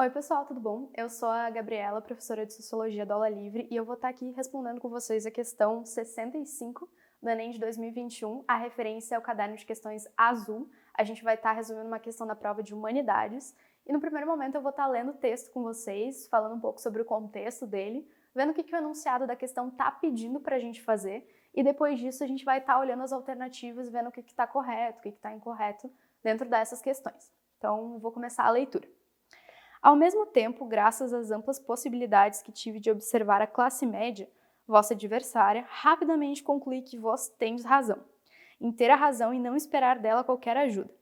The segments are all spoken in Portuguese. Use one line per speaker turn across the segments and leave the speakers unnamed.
Oi, pessoal, tudo bom? Eu sou a Gabriela, professora de Sociologia do Aula Livre, e eu vou estar aqui respondendo com vocês a questão 65 do Enem de 2021. A referência é o caderno de questões azul. A gente vai estar resolvendo uma questão da prova de Humanidades. E no primeiro momento eu vou estar lendo o texto com vocês, falando um pouco sobre o contexto dele, vendo o que o enunciado da questão está pedindo para a gente fazer, e depois disso a gente vai estar olhando as alternativas, vendo o que está correto, o que está incorreto dentro dessas questões. Então, vou começar a leitura. Ao mesmo tempo, graças às amplas possibilidades que tive de observar a classe média, vossa adversária, rapidamente concluí que vós tendes razão, em ter a razão e não esperar dela qualquer ajuda.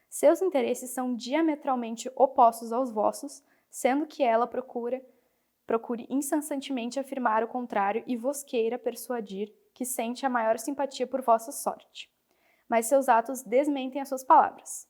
Seus interesses são diametralmente opostos aos vossos, sendo que ela procure incessantemente afirmar o contrário e vos queira persuadir que sente a maior simpatia por vossa sorte. Mas seus atos desmentem as suas palavras.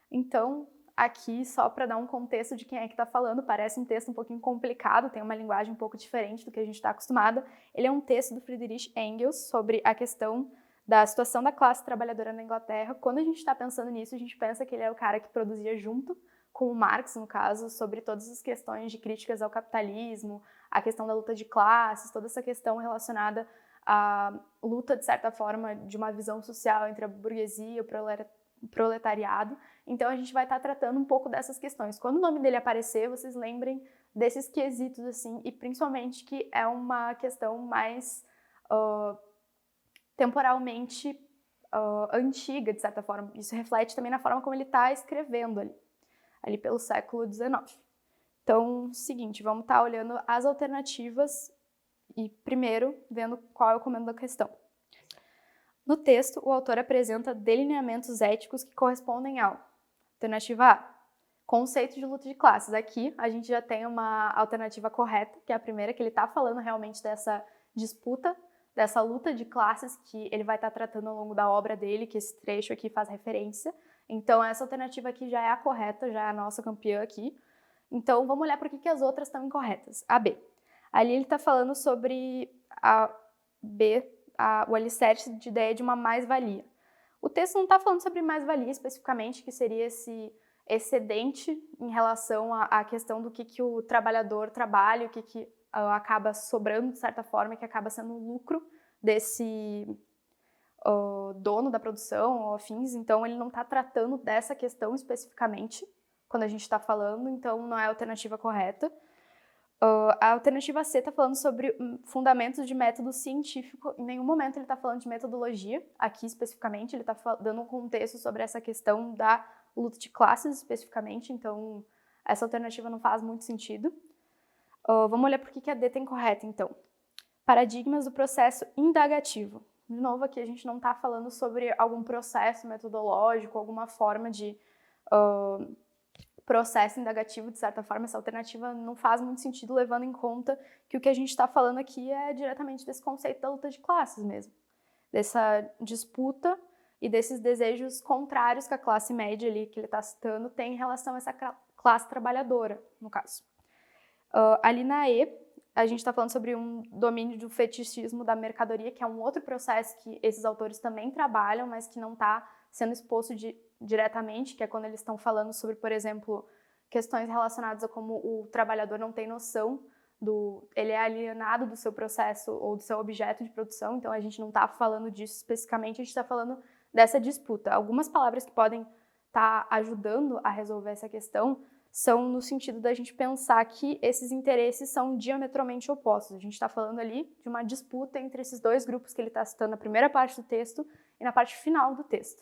Então, aqui, só para dar um contexto de quem é que está falando, parece um texto um pouquinho complicado, tem uma linguagem um pouco diferente do que a gente está acostumada. Ele é um texto do Friedrich Engels sobre a questão da situação da classe trabalhadora na Inglaterra. Quando a gente está pensando nisso, a gente pensa que ele é o cara que produzia junto com o Marx, no caso, sobre todas as questões de críticas ao capitalismo, a questão da luta de classes, toda essa questão relacionada à luta, de certa forma, de uma visão social entre a burguesia e o proletariado. Então a gente vai estar tratando um pouco dessas questões. Quando o nome dele aparecer, vocês lembrem desses quesitos, assim, e principalmente que é uma questão mais temporalmente antiga, de certa forma. Isso reflete também na forma como ele está escrevendo ali pelo século XIX. Então, seguinte, vamos estar olhando as alternativas e primeiro vendo qual é o comando da questão. No texto, o autor apresenta delineamentos éticos que correspondem ao: alternativa A, conceito de luta de classes. Aqui a gente já tem uma alternativa correta, que é a primeira, que ele está falando realmente dessa disputa, dessa luta de classes que ele vai estar tratando ao longo da obra dele, que esse trecho aqui faz referência. Então essa alternativa aqui já é a correta, já é a nossa campeã aqui. Então vamos olhar por que as outras estão incorretas. A B. Ali ele está falando sobre a B, o alicerce de ideia de uma mais-valia. O texto não está falando sobre mais-valia especificamente, que seria esse excedente em relação à questão do que o trabalhador trabalha, o que acaba sobrando de certa forma, que acaba sendo o lucro desse dono da produção ou afins. Então ele não está tratando dessa questão especificamente quando a gente está falando, então não é a alternativa correta. A alternativa C está falando sobre fundamentos de método científico. Em nenhum momento ele está falando de metodologia, aqui especificamente. Ele está dando um contexto sobre essa questão da luta de classes especificamente, então essa alternativa não faz muito sentido. Vamos olhar por que a D está incorreta, então. Paradigmas do processo indagativo. De novo, aqui a gente não está falando sobre algum processo metodológico, alguma forma de processo indagativo, de certa forma. Essa alternativa não faz muito sentido, levando em conta que o que a gente está falando aqui é diretamente desse conceito da luta de classes mesmo, dessa disputa e desses desejos contrários que a classe média ali, que ele está citando, tem em relação a essa classe trabalhadora, no caso. Ali na E, a gente está falando sobre um domínio do fetichismo da mercadoria, que é um outro processo que esses autores também trabalham, mas que não está sendo exposto diretamente, que é quando eles estão falando sobre, por exemplo, questões relacionadas a como o trabalhador não tem noção ele é alienado do seu processo ou do seu objeto de produção, então a gente não está falando disso especificamente, a gente está falando dessa disputa. Algumas palavras que podem estar ajudando a resolver essa questão são no sentido da gente pensar que esses interesses são diametralmente opostos. A gente está falando ali de uma disputa entre esses dois grupos que ele está citando na primeira parte do texto e na parte final do texto.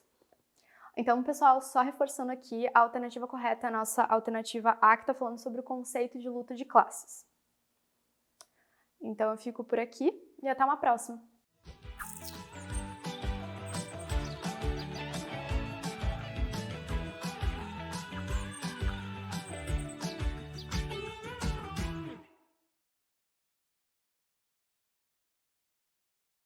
Então, pessoal, só reforçando aqui, a alternativa correta é a nossa alternativa A, que está falando sobre o conceito de luta de classes. Então, eu fico por aqui e até uma próxima.